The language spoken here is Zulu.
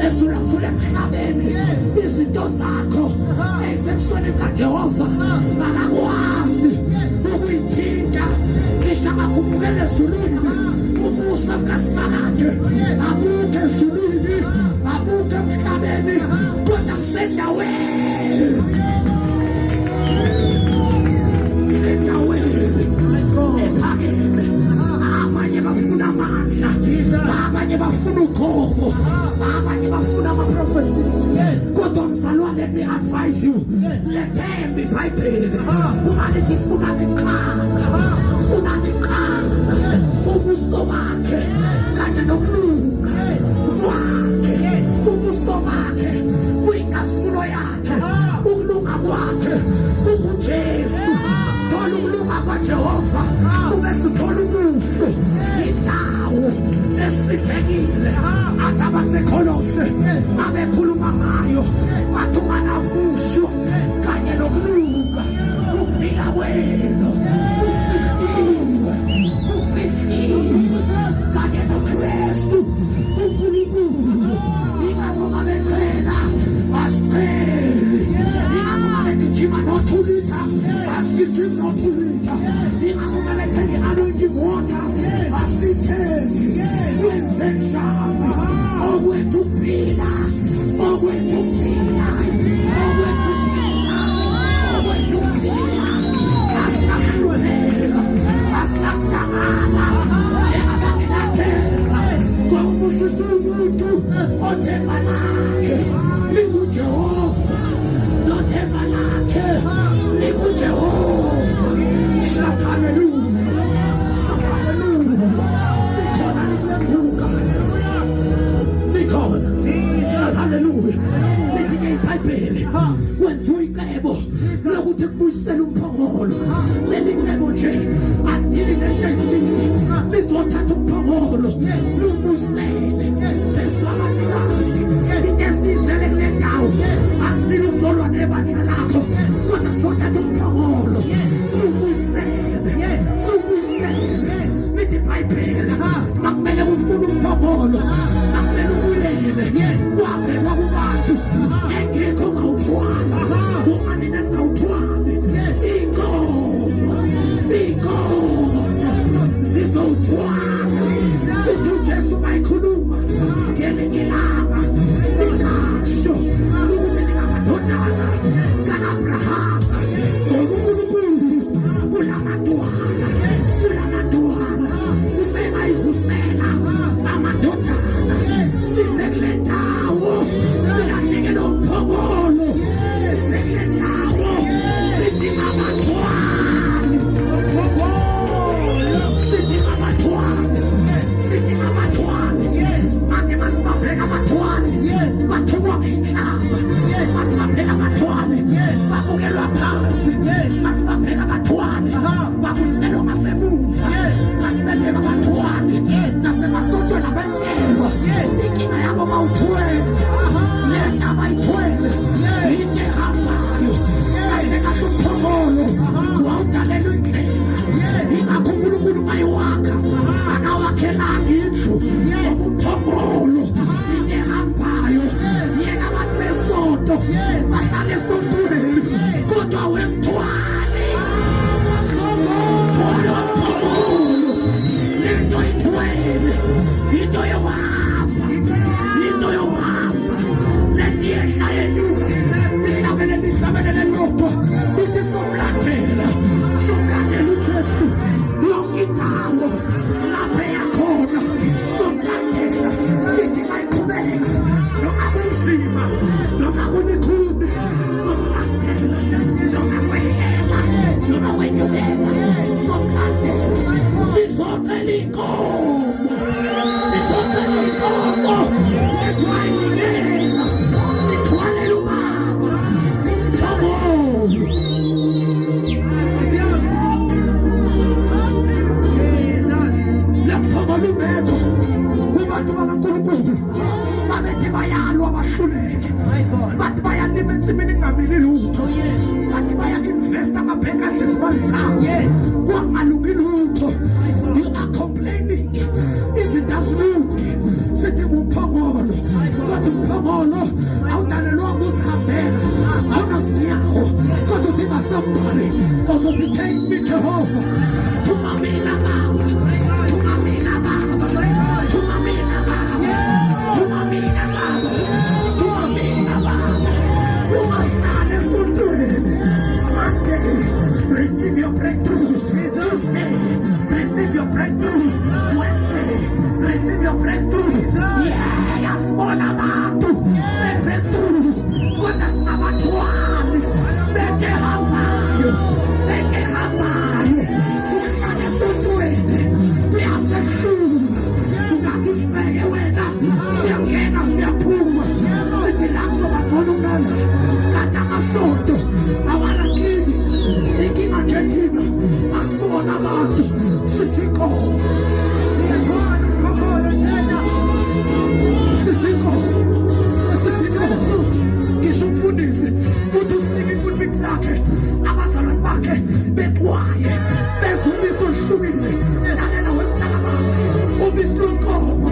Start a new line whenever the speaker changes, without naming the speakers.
esulafule emhlabeni izinto zakho ezebusweni kaJehova akakwazi ukuyithinta ngisho angakhupukela ezulwini ubuso bukaSimakade abuke ezulwini abuke emhlabeni kodwa kusendaweni ephakeme abanye bafuna amandla abanye bafuna ukholo abanye bafuna ama-prophecies kodwa mzalwane, let me advise you, lethembe iBhayibheli uma lithi funa niqala ubuso bakhe kanye nokulunga kwakhe, ubuso bakhe kuyinkazimulo yakhe, ukulunga kwakhe kunguJesu. Thola ukulunga kaJehova ubese uthola ubuso, indawo esithekile. AbaseKolose babekhuluma ngayo bathi unganavushwa kanye nokulunga ukufika kwenu kufihliwe kanye noKristu uNkulunkulu. Ingakho babecela asiceli, ingakho babegijima nothulitha asigijimi nothulitha, ingakho babethela i-anointing water asitheni. Wenze njani okwethu kuphila, okwethu kuphila, okwethu kuphila, okwethu kuphila. Asinahlupheka, asinakudangala njengabangenathemba kwakubusisa umuntu othemba lakhe linguJehova, nothemba lakhe linguJehova. Hallelujah, hallelujah. Hallelujah. Lithi-ke iBhayibheli kwenziwa icebo lokuthi kubuyisele umphongolo. Leli cebo nje alidili nento eziningi, lizothatha umphongolo lubuyisele phezu kwabanikazi. Into esiyizele kule ndawo asile ukuzolwa nebandla lakho, kodwa sizothatha umphongolo siwubuyisele. Lithi iBhayibheli makumele ufune umphongolo, makumele ubuyele kwabe kwakubantu engekho ngawuthwala, unganina ngawuthwale. Inkomo zizowuthwala. Uthi uJesu bayikhuluma ngelinye ilanga lingasho ukuthi lingamadodana ka-Abrahama. uNkulunkulu kulamadodana usengayivusela amadodana. Size kule ndawo silahlekele umphongolo, size kule ndawo sidinga abathwali, sidinga abathwali. Manje masibabheka abathwali bathukwa ngey'nhlamba, masibabheka abathwali babukelwa phansi, masibabheka abathwali babuyiselwa ngasemuva, masibabheka abathwali nasemasontweni abentelwa. Inkinga yabo bawuthwele, le nto abayithwele into ehambayo. Ayibekahle umphongolo wawudalela indlela. Ingakho uNkulunkulu mayiwakha akawakhelanga indlu umphongolo, into ehambayo. Yeka abantu besonto bahlala esontweni kodwa wemthwale. Thola umphongolo, lento ayithwele into yokuhamba, into yokuhamba. Lento yehla yenyuka lihlabelele lodwa lithi somlandela uJesu yonke indawo lapho eyakhona. Somlandela lithi mayiqhubeka noma kunzima noma kunikhuni, somlandela noma kwehlela noma kwenyukela, somlandela. Sizocela inkomo, sizocela inkomo esiwayinikeza, sithwalela ubaba umphongolo. Lapho ubekho kubantu bakaNkulunkulu babethi bayalwa bahluleke, bathi bayalima ensimini ingamili lutho, bathi baya-investa amabhenki adle izimali zawo kwangalungi lutho. You are complaining izinto azilungi, sidinga umphongolo kodwa awunamvongolo, awudalelwanga uzihambela, awunazinyawo, kodwa udinga somebody ozothi take me Jehovah. Thuma mina Baba, thuma mina Baba, thuma mina Baba, thuma mina Baba, thuma mina Baba. Ungahlali esontweni. Monday, receive your breakthrough. Tuesday, receive your breakthrough. Wednesday, receive your breakthrough. Yeah, yasibona abantu be-breakthrough, kodwa sinabathwali bekehambayo. Uhlala esontweni, kuyasehlula. Ungaze usibeke wena, siyangena siyaphuma. Sithi la kuzobakhona ukunala. Kanti amasonto awarakini. Inkinga nje thina asibona abantu sizinkomo. Ngisho umfundisi uthi usinike ipulpit lakhe, abazalwane bakhe bexwaye bezumisa oluhlukile. Lalela wemhlaba ubisi lwenkomo